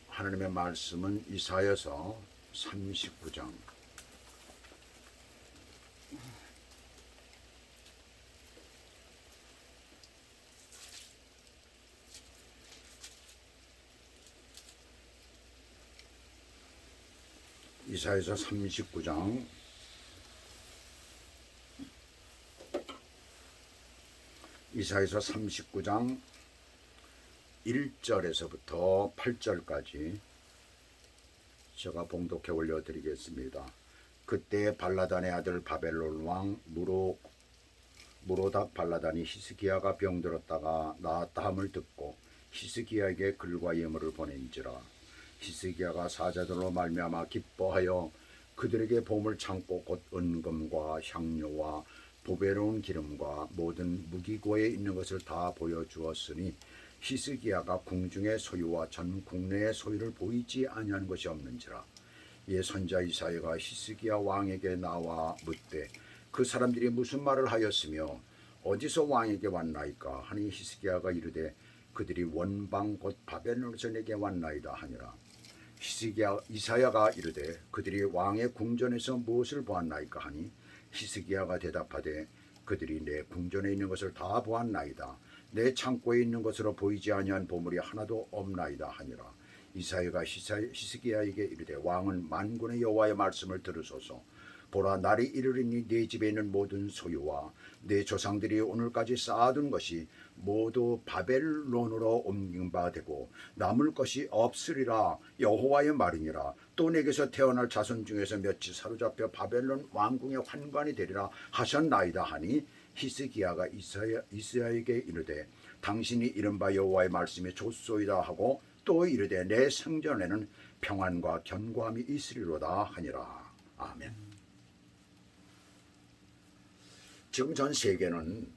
하나님의 말씀은 이사야서 39장 이사야서 39장 1절에서부터 8절까지 제가 봉독해 올려드리겠습니다. 그때 발라단의 아들 바벨론 왕 무로닥 발라단이 히스기야가 병들었다가 나았다 함을 듣고 히스기야에게 글과 예물을 보낸지라. 히스기야가 사자들로 말미암아 기뻐하여 그들에게 보물 창고 곧 은금과 향료와 보배로운 기름과 모든 무기고에 있는 것을 다 보여주었으니 히스기야가 궁중의 소유와 전 국내의 소유를 보이지 아니하는 것이 없는지라. 이에 선자 이사야가 히스기야 왕에게 나와 묻되 그 사람들이 무슨 말을 하였으며 어디서 왕에게 왔나이까 하니 히스기야가 이르되 그들이 원방 곧 바벨론에서 내게 왔나이다 하니라. 이사야가 이르되 그들이 왕의 궁전에서 무엇을 보았나이까 하니 히스기야가 대답하되 그들이 내 궁전에 있는 것을 다 보았나이다. 내 창고에 있는 것으로 보이지 아니한 보물이 하나도 없나이다 하니라. 이사야가 히스기야에게 이르되 왕은 만군의 여호와의 말씀을 들으소서. 보라, 날이 이르리니 네 집에 있는 모든 소유와 내 조상들이 오늘까지 쌓아둔 것이 모두 바벨론으로 옮긴 바 되고 남을 것이 없으리라. 여호와의 말이니라. 또 내게서 태어날 자손 중에서 몇이 사로잡혀 바벨론 왕궁의 환관이 되리라 하셨나이다 하니 히스기야가 이사야에게 이르되 당신이 이른바 여호와의 말씀이 좋소이다 하고 또 이르되 내 성전에는 평안과 견고함이 있으리로다 하니라. 아멘. 지금 전 세계는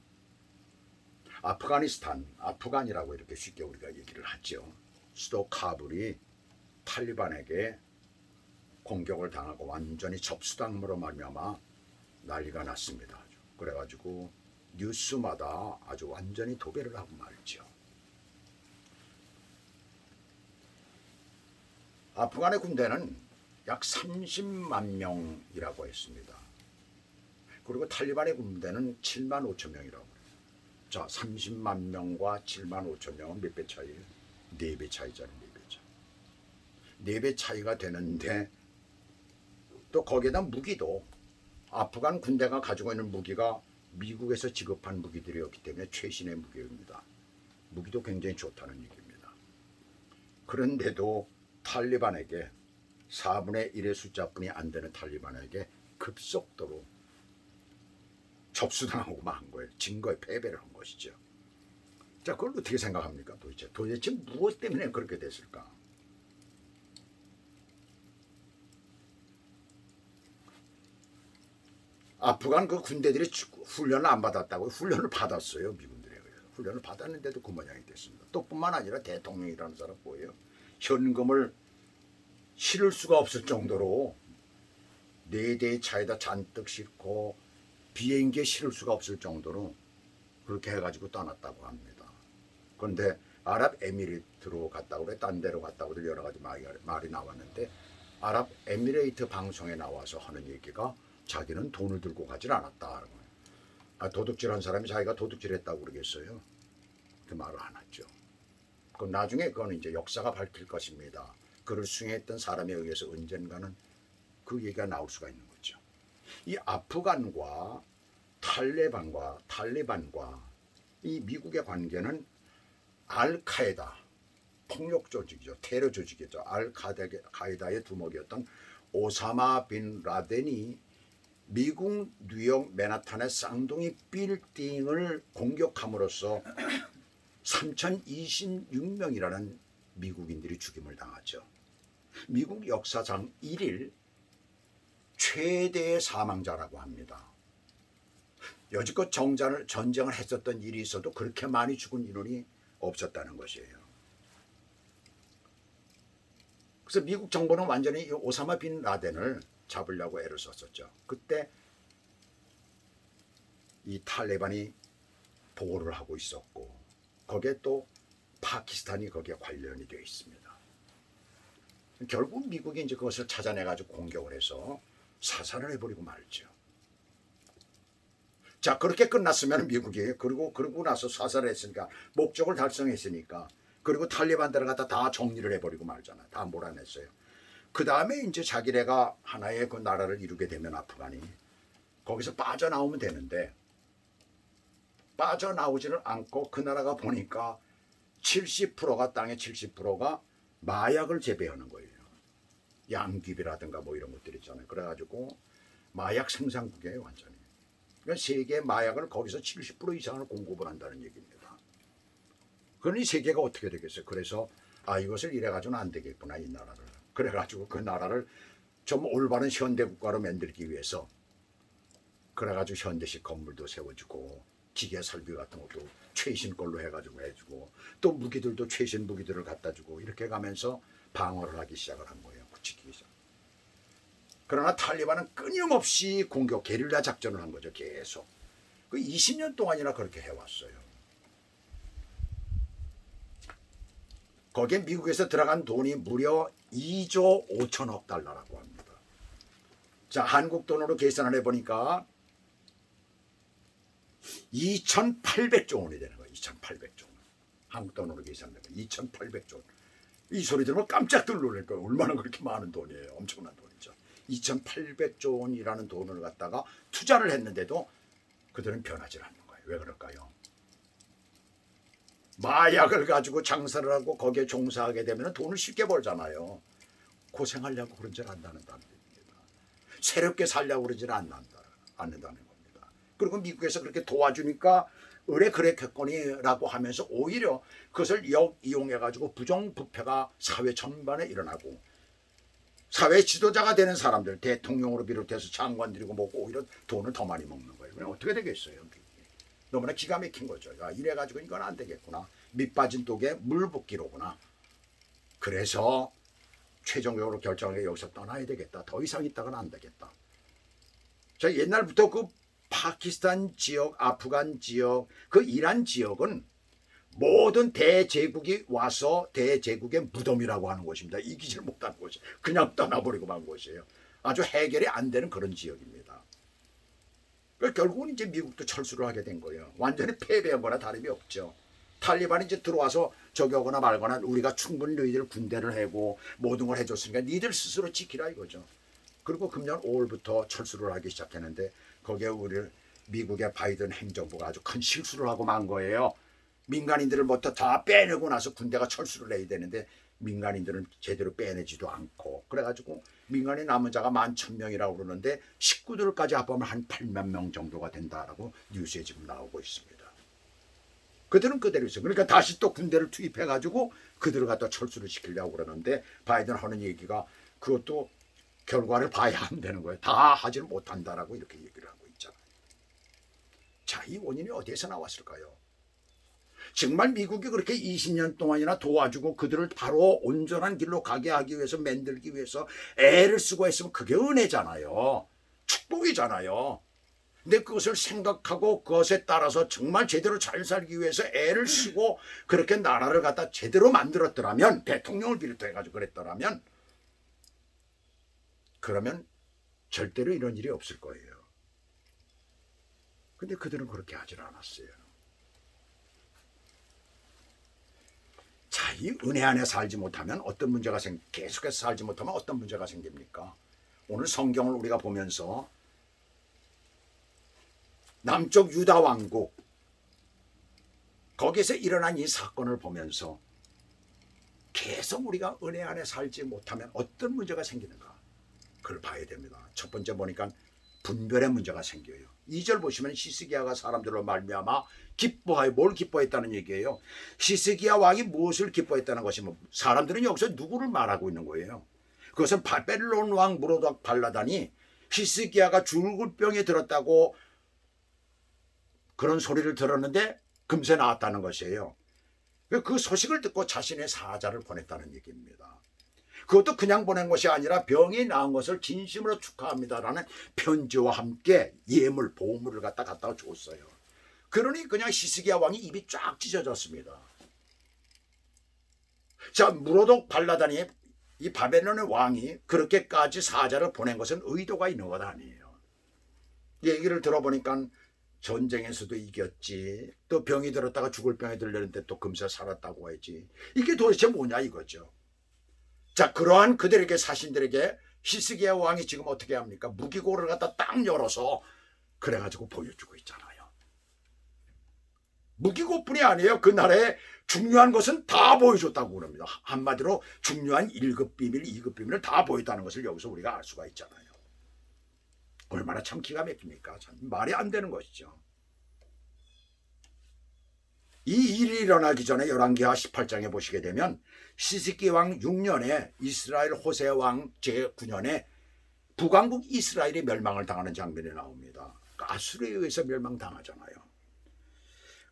아프간이라고 이렇게 쉽게 우리가 얘기를 하죠. 수도 카불이 탈리반에게 공격을 당하고 완전히 접수당함으로 말미암아 난리가 났습니다. 그래가지고 뉴스마다 아주 완전히 도배를 하고 말이죠. 아프간의 군대는 약 30만 명이라고 했습니다. 그리고 탈리반의 군대는 7만 5천 명이라고 해요. 자, 30만 명과 7만 5천 명은 몇 배 차이예요? 4배 차이잖아요. 4배 차이. 4배 차이가 되는데 또 거기에다 무기도 아프간 군대가 가지고 있는 무기가 미국에서 지급한 무기들이었기 때문에 최신의 무기입니다. 무기도 굉장히 좋다는 얘기입니다. 그런데도 탈리반에게 4분의 1의 숫자뿐이 안 되는 탈리반에게 급속도로 접수당하고 만 거예요. 증거에 패배를 한 것이죠. 자, 그걸 어떻게 생각합니까? 도대체 무엇 때문에 그렇게 됐을까? 아프간 그 군대들이 훈련을 안 받았다고. 훈련을 받았어요. 미군들에 의해서. 훈련을 받았는데도 그 모양이 됐습니다. 또 뿐만 아니라 대통령이라는 사람 뭐예요? 현금을 실을 수가 없을 정도로 4대의 차에다 잔뜩 싣고 비행기에 실을 수가 없을 정도로 그렇게 해가지고 떠났다고 합니다. 그런데 아랍에미리트로 갔다고 그래, 딴 데로 갔다고 그래, 여러 가지 말이 나왔는데 아랍에미레이트 방송에 나와서 하는 얘기가 자기는 돈을 들고 가질 않았다. 도둑질한 사람이 자기가 도둑질했다고 그러겠어요? 그 말을 안 하죠. 그럼 나중에 그건 이제 역사가 밝힐 것입니다. 그를 수행했던 사람에 의해서 언젠가는 그 얘기가 나올 수가 있는 거죠. 이 아프간과 탈리반과 이 미국의 관계는 알카에다, 폭력 조직이죠. 테러 조직이죠. 알카에다의 두목이었던 오사마 빈 라덴이 미국 뉴욕 맨하탄의 쌍둥이 빌딩을 공격함으로써 3,026명이라는 미국인들이 죽임을 당하죠. 미국 역사상 1일 최대의 사망자라고 합니다. 여지껏 전쟁을 했었던 일이 있어도 그렇게 많이 죽은 인원이 없었다는 것이에요. 그래서 미국 정부는 완전히 오사마 빈 라덴을 잡으려고 애를 썼었죠. 그때 이 탈레반이 보호를 하고 있었고 거기에 또 파키스탄이 거기에 관련이 되어 있습니다. 결국 미국이 이제 그것을 찾아내가지고 공격을 해서 사살을 해버리고 말죠. 자, 그렇게 끝났으면 미국이 그러고 나서 사살을 했으니까 목적을 달성했으니까, 그리고 탈리반들을 갖다 다 정리를 해버리고 말잖아. 다 몰아냈어요. 그 다음에 이제 자기네가 하나의 그 나라를 이루게 되면 아프간이 거기서 빠져나오면 되는데, 빠져나오지를 않고 그 나라가 보니까 70%가 땅의 70%가 마약을 재배하는 거예요. 양귀비라든가 뭐 이런 것들 있잖아요. 그래가지고 마약 생산국이에요, 완전히. 그러니까 세계 마약을 거기서 70% 이상을 공급을 한다는 얘기입니다. 그러니 세계가 어떻게 되겠어요? 그래서 이것을 이래가지고는 안 되겠구나, 이 나라를. 그래가지고 그 나라를 좀 올바른 현대 국가로 만들기 위해서, 그래가지고 현대식 건물도 세워주고 기계 설비 같은 것도 최신 걸로 해가지고 해주고, 또 무기들도 최신 무기들을 갖다 주고, 이렇게 가면서 방어를 하기 시작을 한 거예요. 지키기 시작. 그러나 탈리반은 끊임없이 공격, 게릴라 작전을 한 거죠. 계속. 그 20년 동안이나 그렇게 해왔어요. 거기에 미국에서 들어간 돈이 무려 2조 5천억 달러라고 합니다. 자, 한국 돈으로 계산을 해보니까 2,800조 원이 되는 거예요. 2,800조 원. 한국 돈으로 계산하면 2,800조 원. 이 소리 들으면 깜짝 놀랄 거예요. 얼마나 그렇게 많은 돈이에요. 엄청난 돈이죠. 2,800조 원이라는 돈을 갖다가 투자를 했는데도 그들은 변하지 않는 거예요. 왜 그럴까요? 마약을 가지고 장사를 하고 거기에 종사하게 되면 돈을 쉽게 벌잖아요. 고생하려고 그런 줄 안다는 얘기입니다. 새롭게 살려고 그러지는 않는다는 겁니다. 그리고 미국에서 그렇게 도와주니까 의뢰 그랬겠거니라고 하면서 오히려 그것을 역이용해가지고 부정부패가 사회 전반에 일어나고, 사회 지도자가 되는 사람들, 대통령으로 비롯해서 장관들이고 뭐고 오히려 돈을 더 많이 먹는 거예요. 그럼 어떻게 되겠어요? 너무나 기가 막힌 거죠. 이래가지고 이건 안 되겠구나. 밑 빠진 독에 물 붓기로구나. 그래서 최종적으로 결정하게 여기서 떠나야 되겠다. 더 이상 있다가는 안 되겠다. 자, 옛날부터 그 파키스탄 지역, 아프간 지역, 그 이란 지역은 모든 대제국이 와서 대제국의 무덤이라고 하는 곳입니다. 이기질 못하는 곳이 그냥 떠나버리고 만 곳이에요. 아주 해결이 안 되는 그런 지역입니다. 결국은 이제 미국도 철수를 하게 된 거예요. 완전히 패배한 거나 다름이 없죠. 탈리반이 이제 들어와서 저기하거나 말거나 우리가 충분히 너희들 군대를 하고 모든 걸 해줬으니까 니들 스스로 지키라 이거죠. 그리고 금년 5월부터 철수를 하기 시작했는데 거기에 우리 미국의 바이든 행정부가 아주 큰 실수를 하고 만 거예요. 민간인들을 부터 다 빼내고 나서 군대가 철수를 해야 되는데 민간인들은 제대로 빼내지도 않고, 그래가지고 민간인 남은 자가 11,000명이라고 그러는데 식구들까지 합하면 한 8만 명 정도가 된다라고 뉴스에 지금 나오고 있습니다. 그들은 그대로 있어요. 그러니까 다시 또 군대를 투입해가지고 그들을 갖다 철수를 시키려고 그러는데 바이든 하는 얘기가 그것도 결과를 봐야 안 되는 거예요. 다 하지를 못한다라고 이렇게 얘기를 하고 있잖아요. 자, 이 원인이 어디에서 나왔을까요? 정말 미국이 그렇게 20년 동안이나 도와주고 그들을 바로 온전한 길로 가게 하기 위해서, 만들기 위해서 애를 쓰고 했으면 그게 은혜잖아요. 축복이잖아요. 근데 그것을 생각하고 그것에 따라서 정말 제대로 잘 살기 위해서 애를 쓰고 그렇게 나라를 갖다 제대로 만들었더라면, 대통령을 비롯해가지고 그랬더라면, 그러면 절대로 이런 일이 없을 거예요. 근데 그들은 그렇게 하질 않았어요. 자, 이 은혜 안에 살지 못하면 어떤 문제가 계속해서 살지 못하면 어떤 문제가 생깁니까? 오늘 성경을 우리가 보면서 남쪽 유다 왕국 거기에서 일어난 이 사건을 보면서 계속 우리가 은혜 안에 살지 못하면 어떤 문제가 생기는가, 그걸 봐야 됩니다. 첫 번째 보니까 분별의 문제가 생겨요. 2절 보시면 히스기야가 사람들로 말미암아 기뻐하여, 뭘 기뻐했다는 얘기예요? 히스기야 왕이 무엇을 기뻐했다는 것이 사람들은 여기서 누구를 말하고 있는 거예요? 그것은 바벨론 왕 무로닥 발라단이 히스기야가 죽을 병에 들었다고 그런 소리를 들었는데 금세 나았다는 것이에요. 그 소식을 듣고 자신의 사자를 보냈다는 얘기입니다. 그것도 그냥 보낸 것이 아니라 병이 나은 것을 진심으로 축하합니다라는 편지와 함께 예물, 보물을 갖다가 줬어요. 그러니 그냥 히스기야 왕이 입이 쫙 찢어졌습니다. 자, 무로독 발라단이 이 바벨론의 왕이 그렇게까지 사자를 보낸 것은 의도가 있는 것 아니에요. 얘기를 들어보니까 전쟁에서도 이겼지, 또 병이 들었다가 죽을 병에 들렸는데 또 금세 살았다고 하지. 이게 도대체 뭐냐 이거죠. 자, 그러한 그들에게, 사신들에게 히스기야 왕이 지금 어떻게 합니까? 무기고를 갖다 딱 열어서 그래가지고 보여주고 있잖아요. 무기고뿐이 아니에요. 그 나라에 중요한 것은 다 보여줬다고 그럽니다. 한마디로 중요한 1급 비밀, 2급 비밀을 다 보였다는 것을 여기서 우리가 알 수가 있잖아요. 얼마나 참 기가 막힙니까? 참 말이 안 되는 것이죠. 이 일이 일어나기 전에 열왕기하 18장에 보시게 되면 시스기 왕 6년에 이스라엘 호세 왕 제9년에 북왕국 이스라엘이 멸망을 당하는 장면이 나옵니다. 아수르에 의해서 멸망당하잖아요.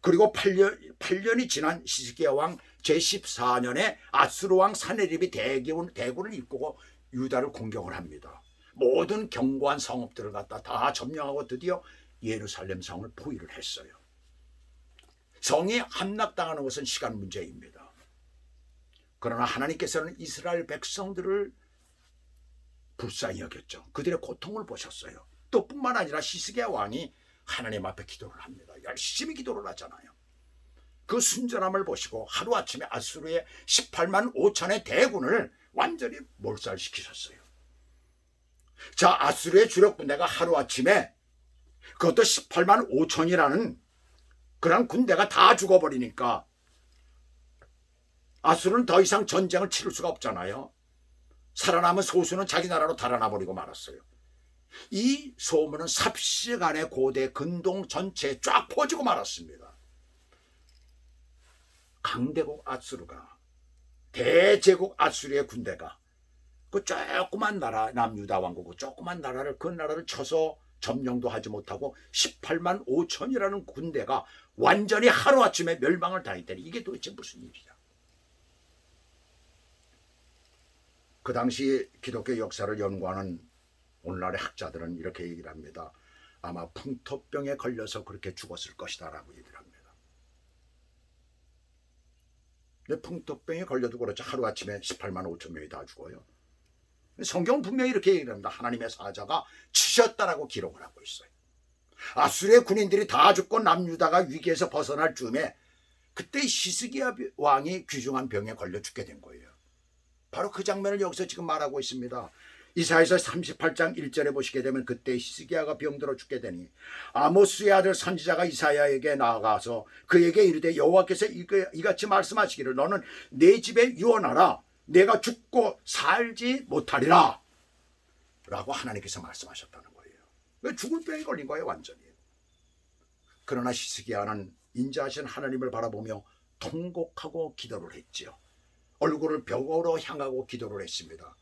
그리고 8년이 지난 시스기야 왕 제14년에 아수르 왕 사네립이 대군을 이끌고 유다를 공격을 합니다. 모든 견고한 성읍들을 갖다 다 점령하고 드디어 예루살렘 성을 포위를 했어요. 성이 함락당하는 것은 시간 문제입니다. 그러나 하나님께서는 이스라엘 백성들을 불쌍히 여겼죠. 그들의 고통을 보셨어요. 또 뿐만 아니라 시스기야 왕이 하나님 앞에 기도를 합니다. 열심히 기도를 하잖아요. 그 순전함을 보시고 하루아침에 아수르의 18만 5천의 대군을 완전히 몰살시키셨어요. 자, 아수르의 주력 군대가 하루아침에, 그것도 18만 5천이라는 그런 군대가 다 죽어버리니까 아수르는 더 이상 전쟁을 치를 수가 없잖아요. 살아남은 소수는 자기 나라로 달아나버리고 말았어요. 이 소문은 삽시간에 고대 근동 전체에 쫙 퍼지고 말았습니다. 강대국 아수르가, 대제국 아수르의 군대가 그 조그만 나라, 남유다 왕국 그 조그만 나라를, 그 나라를 쳐서 점령도 하지 못하고 18만 5천이라는 군대가 완전히 하루아침에 멸망을 당했다니, 이게 도대체 무슨 일이야. 그 당시 기독교 역사를 연구하는 오늘날의 학자들은 이렇게 얘기를 합니다. 아마 풍토병에 걸려서 그렇게 죽었을 것이다 라고 얘기를 합니다. 근데 풍토병에 걸려도 그렇죠. 하루아침에 18만 5천 명이 다 죽어요. 성경 분명히 이렇게 얘기를 합니다. 하나님의 사자가 치셨다라고 기록을 하고 있어요. 아수르의 군인들이 다 죽고 남유다가 위기에서 벗어날 즈음에 그때 히스기야 왕이 귀중한 병에 걸려 죽게 된 거예요. 바로 그 장면을 여기서 지금 말하고 있습니다. 이사야서 38장 1절에 보시게 되면 그때 히스기야가 병들어 죽게 되니 아모스의 아들 선지자가 이사야에게 나아가서 그에게 이르되 여호와께서 이같이 말씀하시기를 너는 내 집에 유언하라. 내가 죽고 살지 못하리라 라고 하나님께서 말씀하셨다는 거예요. 죽을 병에 걸린 거예요, 완전히. 그러나 히스기야는 인자하신 하나님을 바라보며 통곡하고 기도를 했지요. 얼굴을 벽으로 향하고 기도를 했습니다.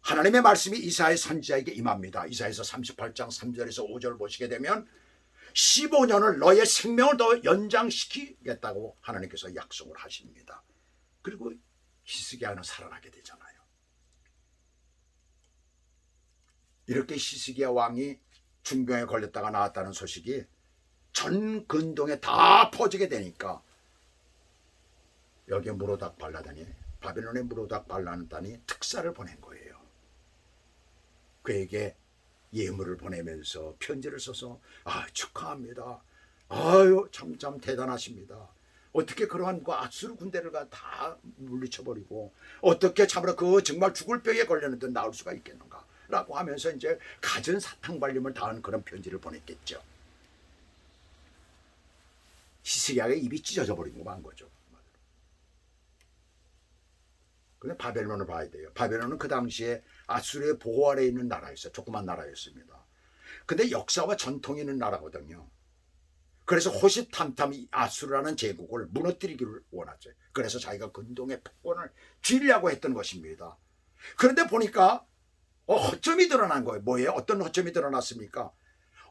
하나님의 말씀이 이사야 선지자에게 임합니다. 이사야서 38장 3절에서 5절 보시게 되면 15년을 너의 생명을 더 연장시키겠다고 하나님께서 약속을 하십니다. 그리고 히스기야는 살아나게 되잖아요. 이렇게 히스기야 왕이 중병에 걸렸다가 나았다는 소식이 전 근동에 다 퍼지게 되니까 여기에 무로닥 발라단이, 바벨론의 무로닥 발라단이 특사를 보낸 거예요. 그에게 예물을 보내면서 편지를 써서 축하합니다. 아유 참 대단하십니다. 어떻게 그러한 그 아수르 군대를 다 물리쳐버리고 어떻게 참으로 그 정말 죽을 병에 걸렸는데 나올 수가 있겠는가 라고 하면서 이제 갖은 사탕발림을 다한 그런 편지를 보냈겠죠. 히스기야의 입이 찢어져 버린 거 만 거죠. 근데 바벨론을 봐야 돼요. 바벨론은 그 당시에 아수르의 보호 아래에 있는 나라였어요. 조그만 나라였습니다. 근데 역사와 전통이 있는 나라거든요. 그래서 호시탐탐 아수르라는 제국을 무너뜨리기를 원하죠. 그래서 자기가 근동의 패권을 쥐려고 했던 것입니다. 그런데 보니까 허점이 드러난 거예요. 뭐예요? 어떤 허점이 드러났습니까?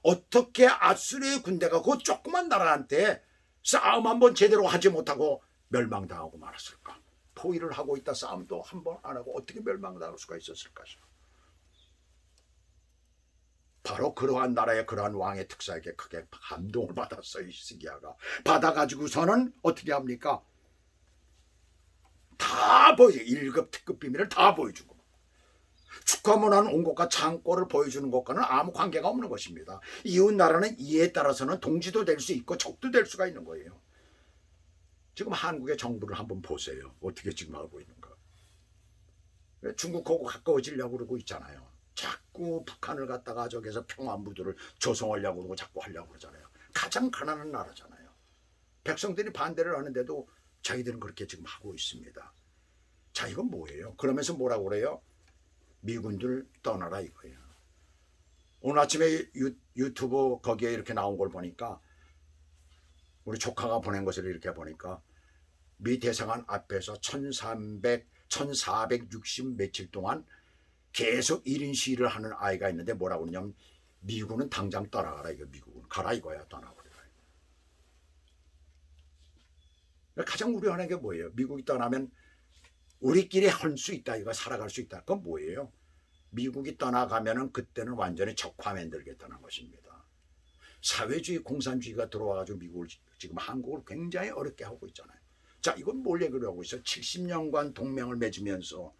어떻게 아수르의 군대가 그 조그만 나라한테 싸움 한번 제대로 하지 못하고 멸망당하고 말았을까? 포위를 하고 있다 싸움도 한 번 안 하고 어떻게 멸망당할 수가 있었을까? 바로 그러한 나라의 그러한 왕의 특사에게 크게 감동을 받았어요. 히스기야가 받아가지고서는 어떻게 합니까? 다 보여. 1급 특급 비밀을 다 보여주고 축하문화는 온 것과 창고를 보여주는 것과는 아무 관계가 없는 것입니다. 이웃 나라는 이에 따라서는 동지도 될 수 있고 적도 될 수가 있는 거예요. 지금 한국의 정부를 한번 보세요. 어떻게 지금 하고 있는가. 중국하고 가까워지려고 그러고 있잖아요. 자꾸 북한을 갖다가 저기서 평화무드를 조성하려고 그러고 자꾸 하려고 그러잖아요. 가장 가난한 나라잖아요. 백성들이 반대를 하는데도 자기들은 그렇게 지금 하고 있습니다. 자, 이건 뭐예요? 그러면서 뭐라고 그래요? 미군들 떠나라 이거예요. 오늘 아침에 유튜브 거기에 이렇게 나온 걸 보니까 우리 조카가 보낸 것을 이렇게 보니까 미 대사관 앞에서 1460 며칠 동안 계속 1인 시위를 하는 아이가 있는데 뭐라고 그러냐면 미국은 당장 떠나가라 이거. 미국은 가라 이거야. 떠나버려라. 가장 우려하는 게 뭐예요? 미국이 떠나면 우리끼리 할 수 있다 이거. 살아갈 수 있다. 그건 뭐예요? 미국이 떠나가면은 그때는 완전히 적화 만들겠다는 것입니다. 사회주의 공산주의가 들어와가지고 미국을 지금 한국을 굉장히 어렵게 하고 있잖아요. 자, 이건 뭘 얘기를 하고 있어요? 70년간 동맹을 맺으면서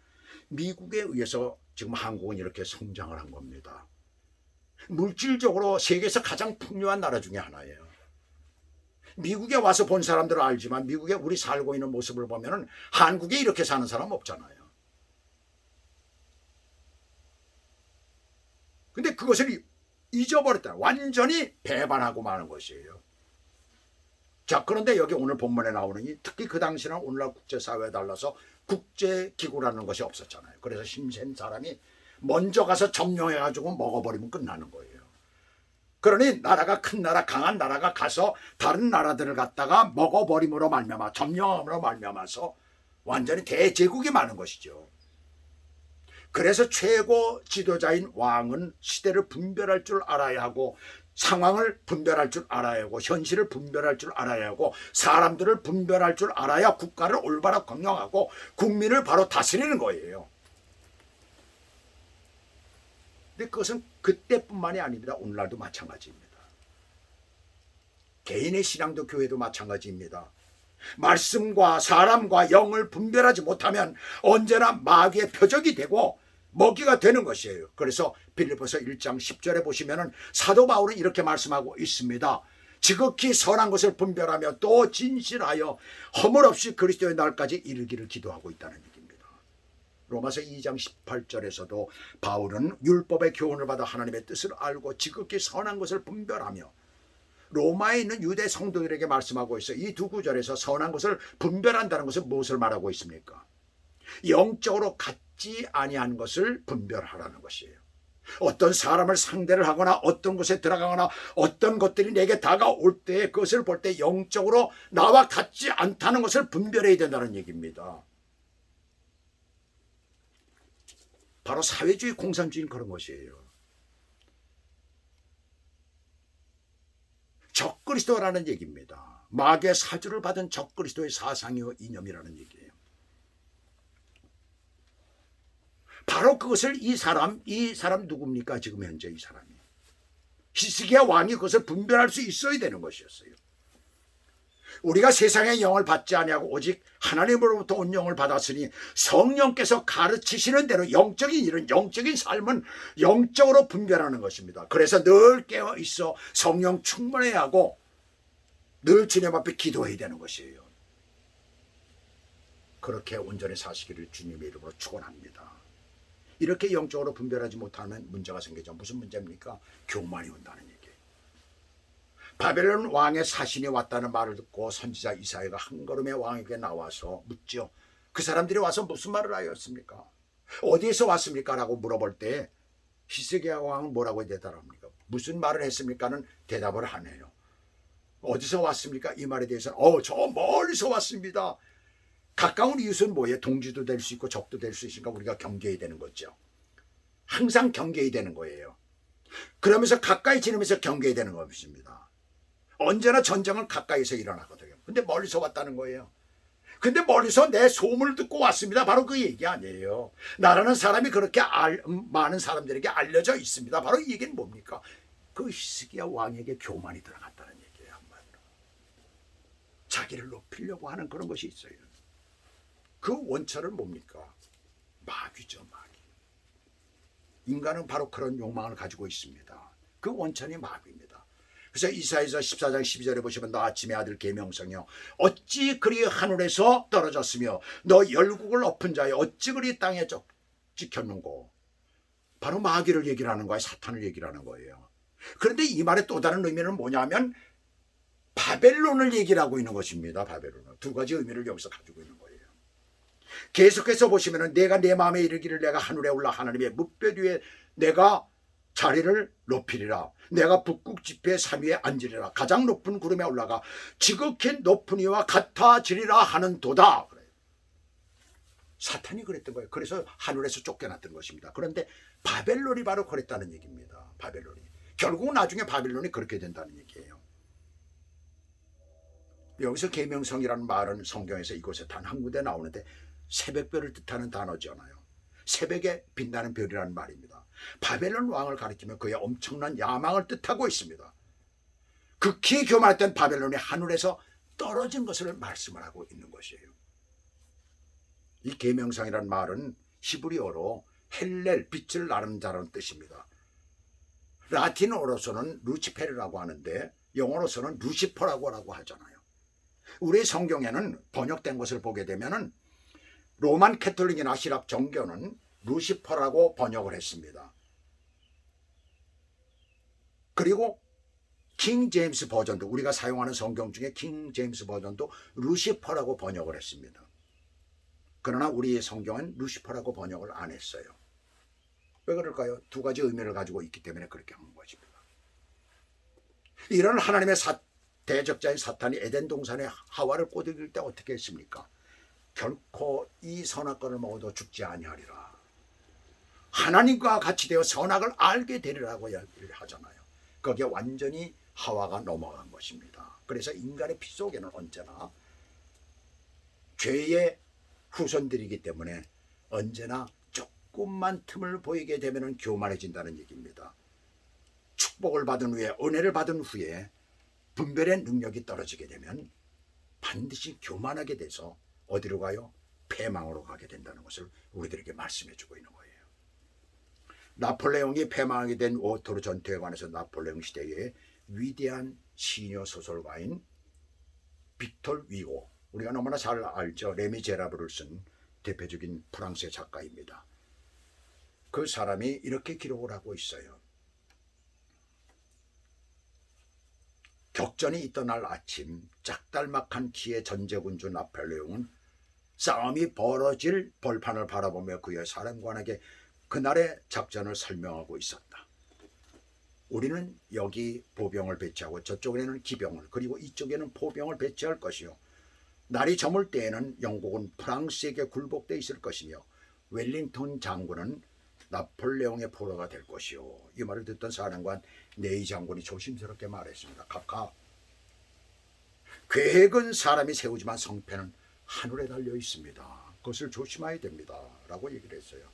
미국에 의해서 지금 한국은 이렇게 성장을 한 겁니다. 물질적으로 세계에서 가장 풍요한 나라 중에 하나예요. 미국에 와서 본 사람들은 알지만 미국에 우리 살고 있는 모습을 보면은 한국에 이렇게 사는 사람 없잖아요. 근데 그것을 잊어버렸다. 완전히 배반하고 마는 것이에요. 자, 그런데 여기 오늘 본문에 나오는 특히 그 당시는 오늘날 국제사회에 달라서 국제기구라는 것이 없었잖아요. 그래서 힘센 사람이 먼저 가서 점령해가지고 먹어버리면 끝나는 거예요. 그러니 나라가 큰 나라, 강한 나라가 가서 다른 나라들을 갖다가 먹어버림으로 말미암아, 점령함으로 말미암아서 완전히 대제국이 많은 것이죠. 그래서 최고 지도자인 왕은 시대를 분별할 줄 알아야 하고 상황을 분별할 줄 알아야 하고 현실을 분별할 줄 알아야 하고 사람들을 분별할 줄 알아야 국가를 올바로 경영하고 국민을 바로 다스리는 거예요. 근데 그것은 그때뿐만이 아닙니다. 오늘날도 마찬가지입니다. 개인의 신앙도 교회도 마찬가지입니다. 말씀과 사람과 영을 분별하지 못하면 언제나 마귀의 표적이 되고 먹이가 되는 것이에요. 그래서 빌립보서 1장 10절에 보시면은 사도 바울은 이렇게 말씀하고 있습니다. 지극히 선한 것을 분별하며 또 진실하여 허물 없이 그리스도의 날까지 이르기를 기도하고 있다는 얘기입니다. 로마서 2장 18절에서도 바울은 율법의 교훈을 받아 하나님의 뜻을 알고 지극히 선한 것을 분별하며 로마에 있는 유대 성도들에게 말씀하고 있어요. 이 두 구절에서 선한 것을 분별한다는 것은 무엇을 말하고 있습니까? 영적으로 같지 아니한 것을 분별하라는 것이에요. 어떤 사람을 상대를 하거나 어떤 곳에 들어가거나 어떤 것들이 내게 다가올 때 그것을 볼 때 영적으로 나와 같지 않다는 것을 분별해야 된다는 얘기입니다. 바로 사회주의 공산주의는 그런 것이에요. 적그리스도라는 얘기입니다. 마귀의 사주를 받은 적그리스도의 사상이요 이념이라는 얘기예요. 바로 그것을 이 사람 누굽니까? 지금 현재 이 사람이 히스기야 왕이 그것을 분별할 수 있어야 되는 것이었어요. 우리가 세상의 영을 받지 아니하고 오직 하나님으로부터 온 영을 받았으니 성령께서 가르치시는 대로 영적인 일은 영적인 삶은 영적으로 분별하는 것입니다. 그래서 늘 깨어 있어 성령 충만해야 하고 늘 주님 앞에 기도해야 되는 것이에요. 그렇게 온전히 사시기를 주님의 이름으로 축원합니다. 이렇게 영적으로 분별하지 못하면 문제가 생기죠. 무슨 문제입니까? 교만이 온다는 얘기예요. 바벨론 왕의 사신이 왔다는 말을 듣고 선지자 이사야가 한 걸음의 왕에게 나와서 묻죠. 그 사람들이 와서 무슨 말을 하였습니까? 어디에서 왔습니까? 라고 물어볼 때 히스기야 왕은 뭐라고 대답합니까? 무슨 말을 했습니까는 대답을 안 해요. 어디서 왔습니까? 이 말에 대해서는 저 멀리서 왔습니다. 가까운 이웃은 뭐예요? 동지도 될 수 있고 적도 될 수 있으니까 우리가 경계해야 되는 거죠. 항상 경계해야 되는 거예요. 그러면서 가까이 지내면서 경계해야 되는 것입니다. 언제나 전쟁은 가까이서 일어나거든요. 근데 멀리서 왔다는 거예요. 근데 멀리서 내 소문을 듣고 왔습니다. 바로 그 얘기 아니에요. 나라는 사람이 그렇게 많은 사람들에게 알려져 있습니다. 바로 이 얘기는 뭡니까? 그 히스기야 왕에게 교만이 들어갔다는 얘기예요. 한마디로. 자기를 높이려고 하는 그런 것이 있어요. 그 원천은 뭡니까? 마귀죠, 마귀. 인간은 바로 그런 욕망을 가지고 있습니다. 그 원천이 마귀입니다. 그래서 이사야서 14장 12절에 보시면 너 아침의 아들 계명성이여 어찌 그리 하늘에서 떨어졌으며 너 열국을 엎은 자여 어찌 그리 땅에 찍혔는고. 바로 마귀를 얘기를 하는 거예요. 사탄을 얘기를 하는 거예요. 그런데 이 말의 또 다른 의미는 뭐냐면 바벨론을 얘기를 하고 있는 것입니다. 바벨론은 두 가지 의미를 여기서 가지고 있는 거예요. 계속해서 보시면은 내가 내 마음에 이르기를 내가 하늘에 올라 하나님의 뭇별 위에 내가 자리를 높이리라. 내가 북극 지폐 3위에 앉으리라. 가장 높은 구름에 올라가 지극히 높은 이와 같아지리라 하는 도다. 그래요. 사탄이 그랬던 거예요. 그래서 하늘에서 쫓겨났던 것입니다. 그런데 바벨론이 바로 그랬다는 얘기입니다. 바벨론이. 결국 나중에 바벨론이 그렇게 된다는 얘기예요. 여기서 계명성이라는 말은 성경에서 이곳에 단 한 군데 나오는데 새벽별을 뜻하는 단어잖아요. 새벽에 빛나는 별이라는 말입니다. 바벨론 왕을 가리키면 그의 엄청난 야망을 뜻하고 있습니다. 극히 교만했던 바벨론이 하늘에서 떨어진 것을 말씀을 하고 있는 것이에요. 이 계명상이라는 말은 히브리어로 헬렐, 빛을 나르는 자라는 뜻입니다. 라틴어로서는 루치페르라고 하는데 영어로서는 루시퍼라고 하잖아요. 우리 성경에는 번역된 것을 보게 되면은 로만 캐톨릭이나 시랍 정교는 루시퍼라고 번역을 했습니다. 그리고 킹 제임스 버전도 우리가 사용하는 성경 중에 킹 제임스 버전도 루시퍼라고 번역을 했습니다. 그러나 우리의 성경은 루시퍼라고 번역을 안 했어요. 왜 그럴까요? 두 가지 의미를 가지고 있기 때문에 그렇게 한 것입니다. 이런 하나님의 대적자인 사탄이 에덴 동산에 하와를 꼬드길 때 어떻게 했습니까? 결코 이 선악과를 먹어도 죽지 아니하리라. 하나님과 같이 되어 선악을 알게 되리라고 이야기를 하잖아요. 거기에 완전히 하와가 넘어간 것입니다. 그래서 인간의 피 속에는 언제나 죄의 후손들이기 때문에 언제나 조금만 틈을 보이게 되면 교만해진다는 얘기입니다. 축복을 받은 후에 은혜를 받은 후에 분별의 능력이 떨어지게 되면 반드시 교만하게 돼서 어디로 가요? 패망으로 가게 된다는 것을 우리들에게 말씀해 주고 있는 거예요. 나폴레옹이 패망하게 된 워터루 전투에 관해서 나폴레옹 시대의 위대한 시녀 소설가인 빅톨 위고, 우리가 너무나 잘 알죠. 레미제라블을 쓴 대표적인 프랑스의 작가입니다. 그 사람이 이렇게 기록을 하고 있어요. 격전이 있던 날 아침 짝달막한 키의 전제군주 나폴레옹은 싸움이 벌어질 벌판을 바라보며 그의 사령관에게 그날의 작전을 설명하고 있었다. 우리는 여기 보병을 배치하고 저쪽에는 기병을, 그리고 이쪽에는 포병을 배치할 것이요, 날이 저물 때에는 영국은 프랑스에게 굴복돼 있을 것이며 웰링턴 장군은 나폴레옹의 포로가 될 것이요. 이 말을 듣던 사령관 네이 장군이 조심스럽게 말했습니다. 카카, 계획은 사람이 세우지만 성패는 하늘에 달려 있습니다. 그것을 조심해야 됩니다. 라고 얘기를 했어요.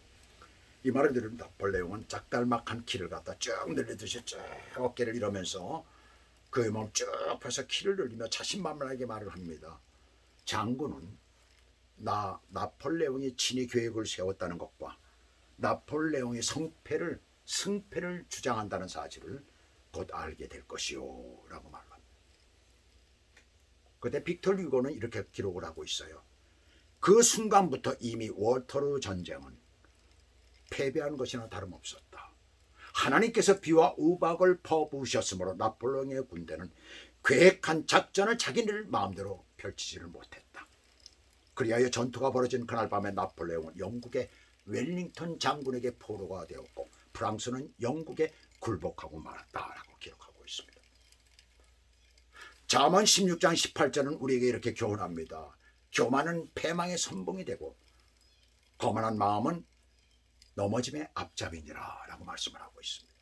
이 말을 들은 나폴레옹은 짝달막한 키를 갖다 쭉 늘리듯이 쭉 어깨를 이러면서 그의 몸을 쭉 펴서 키를 늘리며 자신만만하게 말을 합니다. 장군은 나폴레옹이 친히 계획을 세웠다는 것과 나폴레옹의 승패를 주장한다는 사실을 곧 알게 될 것이요 라고 말합니다. 그때 빅톨 휴고는 이렇게 기록을 하고 있어요. 그 순간부터 이미 워터루 전쟁은 패배한 것이나 다름없었다. 하나님께서 비와 우박을 퍼부으셨으므로 나폴레옹의 군대는 계획한 작전을 자기들 마음대로 펼치지를 못했다. 그리하여 전투가 벌어진 그날 밤에 나폴레옹은 영국의 웰링턴 장군에게 포로가 되었고 프랑스는 영국에 굴복하고 말았다라고 기록하고 있습니다. 잠언 16장 18절은 우리에게 이렇게 교훈합니다. 교만은 패망의 선봉이 되고 거만한 마음은 넘어짐의 앞잡이니라 라고 말씀을 하고 있습니다.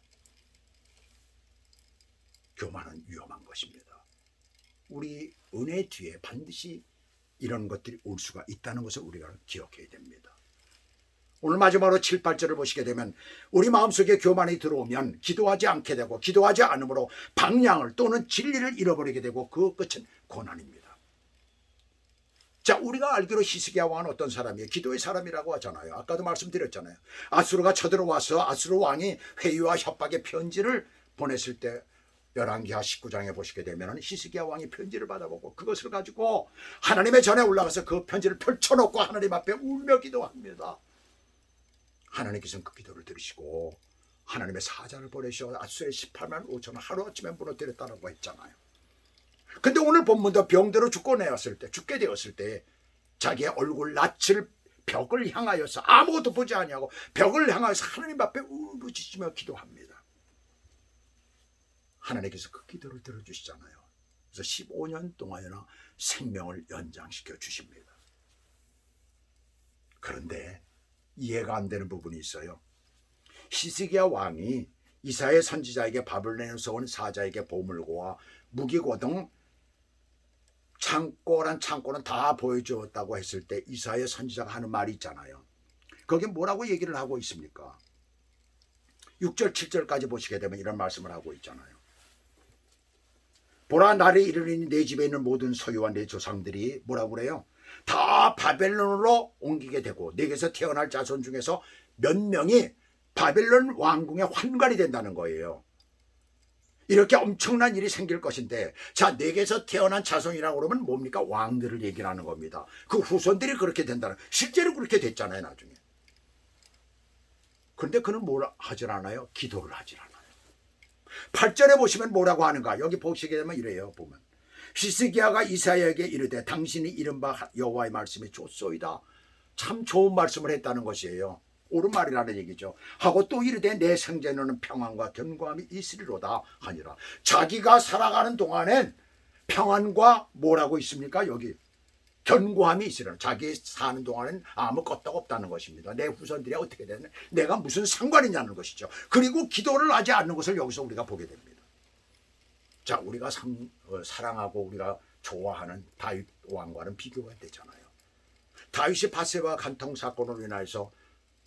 교만은 위험한 것입니다. 우리 은혜 뒤에 반드시 이런 것들이 올 수가 있다는 것을 우리가 기억해야 됩니다. 오늘 마지막으로 7, 8절을 보시게 되면 우리 마음속에 교만이 들어오면 기도하지 않게 되고 기도하지 않으므로 방향을 또는 진리를 잃어버리게 되고 그 끝은 고난입니다. 자, 우리가 알기로 히스기야 왕은 어떤 사람이에요? 기도의 사람이라고 하잖아요. 아까도 말씀드렸잖아요. 아수르가 쳐들어와서 아수르 왕이 회유와 협박의 편지를 보냈을 때 열왕기하 19장에 보시게 되면 히스기야 왕이 편지를 받아보고 그것을 가지고 하나님의 전에 올라가서 그 편지를 펼쳐놓고 하나님 앞에 울며 기도합니다. 하나님께서는 그 기도를 들으시고 하나님의 사자를 보내셔 아수르의 18만 5천을 하루아침에 무너뜨렸다고 했잖아요. 근데 오늘 본문도 병대로 죽게 되었을 때 자기의 얼굴 낯을 벽을 향하여서 아무것도 보지 아니하고 벽을 향하여서 하나님 앞에 울부짖으며 기도합니다. 하나님께서 그 기도를 들어주시잖아요. 그래서 15년 동안이나 생명을 연장시켜 주십니다. 그런데 이해가 안 되는 부분이 있어요. 히스기야 왕이 이사야 선지자에게 바벨론에서 온 사자에게 보물고와 무기고 등 창고는 다 보여주었다고 했을 때 이사야 선지자가 하는 말이 있잖아요. 거기 뭐라고 얘기를 하고 있습니까? 6절 7절까지 보시게 되면 이런 말씀을 하고 있잖아요. 보라, 날이 이르리니 내 집에 있는 모든 소유와 내 조상들이 뭐라고 그래요? 다 바벨론으로 옮기게 되고 내게서 태어날 자손 중에서 몇 명이 바벨론 왕궁의 환관이 된다는 거예요. 이렇게 엄청난 일이 생길 것인데, 자, 내게서 태어난 자손이라고 그러면 뭡니까? 왕들을 얘기하는 겁니다. 그 후손들이 그렇게 된다는, 실제로 그렇게 됐잖아요, 나중에. 그런데 그는 뭘 하질 않아요? 기도를 하질 않아요. 8절에 보시면 뭐라고 하는가? 여기 보시게 되면 이래요, 보면. 히스기야가 이사야에게 이르되 당신이 이른바 여호와의 말씀이 좋소이다. 참 좋은 말씀을 했다는 것이에요. 옳은 말이라는 얘기죠. 하고 또 이르되 내 생전에는 평안과 견고함이 있으리로다 하니라. 자기가 살아가는 동안엔 평안과 뭐라고 있습니까? 여기 견고함이 있으리라. 자기 사는 동안엔 아무 끄떡 없다는 것입니다. 내 후손들이 어떻게 되는 내가 무슨 상관이냐는 것이죠. 그리고 기도를 하지 않는 것을 여기서 우리가 보게 됩니다. 자, 우리가 사랑하고 우리가 좋아하는 다윗 왕과는 비교가 되잖아요. 다윗이 바세바 간통 사건으로 인해서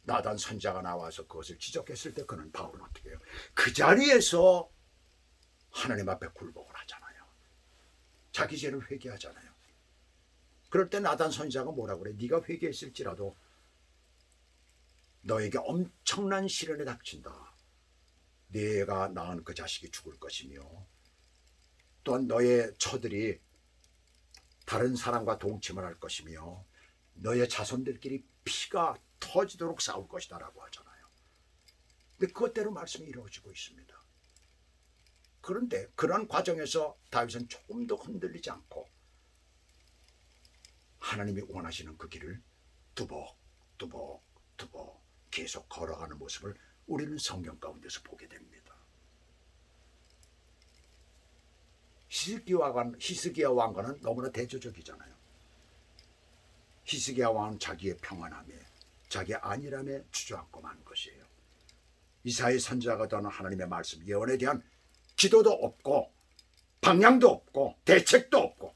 나단 선자가 나와서 그것을 지적했을 때 그는 바울은 어떻게 해요? 그 자리에서 하나님 앞에 굴복을 하잖아요. 자기 죄를 회개하잖아요. 그럴 때 나단 선자가 뭐라고 그래? 네가 회개했을지라도 너에게 엄청난 시련에 닥친다. 네가 낳은 그 자식이 죽을 것이며 또한 너의 처들이 다른 사람과 동침을 할 것이며 너의 자손들끼리 피가 터지도록 싸울 것이다 라고 하잖아요. 근데 그것대로 말씀이 이루어지고 있습니다. 그런데 그런 과정에서 다윗은 조금 더 흔들리지 않고 하나님이 원하시는 그 길을 두벅두벅 계속 걸어가는 모습을 우리는 성경 가운데서 보게 됩니다. 히스기야 왕과는 너무나 대조적이잖아요. 히스기야 왕은 자기의 평안함에 자기의 안일함에 주저앉고 만 것이에요. 이사야 선지자가 전한 하나님의 말씀 예언에 대한 기도도 없고 방향도 없고 대책도 없고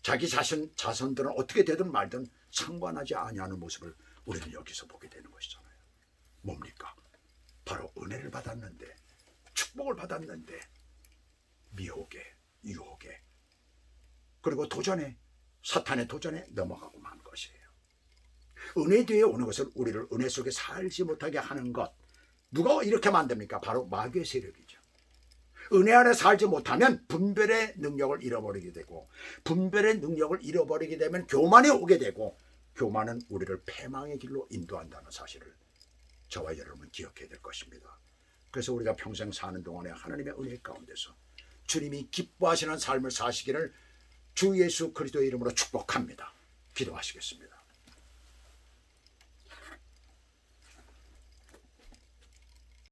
자기 자손들은 어떻게 되든 말든 상관하지 아니하는 모습을 우리는 여기서 보게 되는 것이잖아요. 뭡니까? 바로 은혜를 받았는데 축복을 받았는데 미혹에 유혹에 그리고 사탄의 도전에 넘어가고 만 것이에요. 은혜 뒤에 오는 것은 우리를 은혜 속에 살지 못하게 하는 것. 누가 이렇게 만듭니까? 바로 마귀의 세력이죠. 은혜 안에 살지 못하면 분별의 능력을 잃어버리게 되고 분별의 능력을 잃어버리게 되면 교만이 오게 되고 교만은 우리를 패망의 길로 인도한다는 사실을 저와 여러분은 기억해야 될 것입니다. 그래서 우리가 평생 사는 동안에 하나님의 은혜 가운데서 주님이 기뻐하시는 삶을 사시기를 주 예수 그리스도의 이름으로 축복합니다. 기도하시겠습니다.